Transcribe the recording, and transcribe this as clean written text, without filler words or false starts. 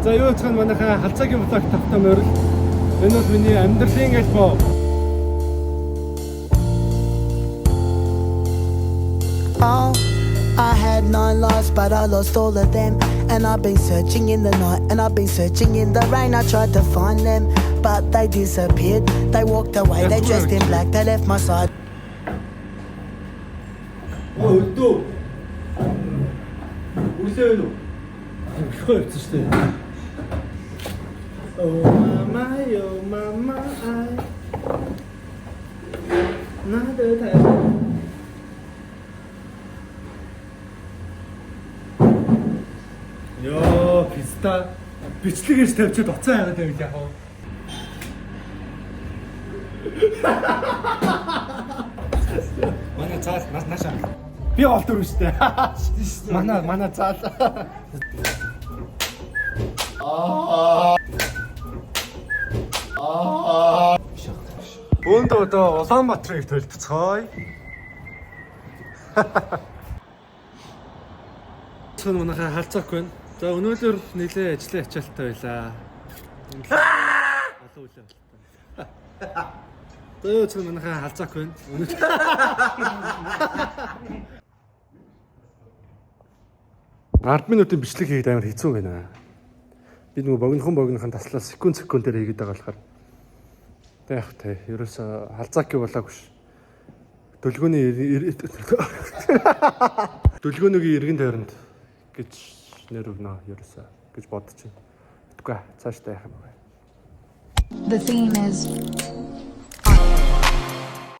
За юу ч манайхаа халцаагийн блог тавтаа морил. Энэ бол миний амьдралын альбом. Oh, I had 9 lives, but I lost all of them. And I've been searching in the night, and I've been searching in the rain. I tried to find them, but they disappeared. They walked away, they dressed in black, they left my side. Oh, 또. 우리 세연우. 이거 없었어. Oh mama, oh mama, I. 나도 다. Йоо, писта. Бичлэгээс тавьчихад уцаа яагаад байв яг уу. Манай цаал наашаа. Би олдор үстэй. Манай цаал. Өнд одоо Улаанбаатарыг төлбөцгөөе. Сон манайхаа халцаахгүй байна. За өнөөдөр нэлээ ажлын ачаалттай байлаа. Олон үлээ болтой. За юу ч манайхаа халцаахгүй байна. Өнөөдөр 10 минутын бичлэг хийгээд амар хэцүү байна. Би нөгөө богинохон таслаа секундээр хийгээд байгаа болохоор тэг яг тэ ерөөсө халзааки болоогүй ш. Дөлгөөний эргэн тойронд гэж нэр өгнө ерөөсө гэж бодож байна. Үгүй цааш та яах юм бэ? The theme is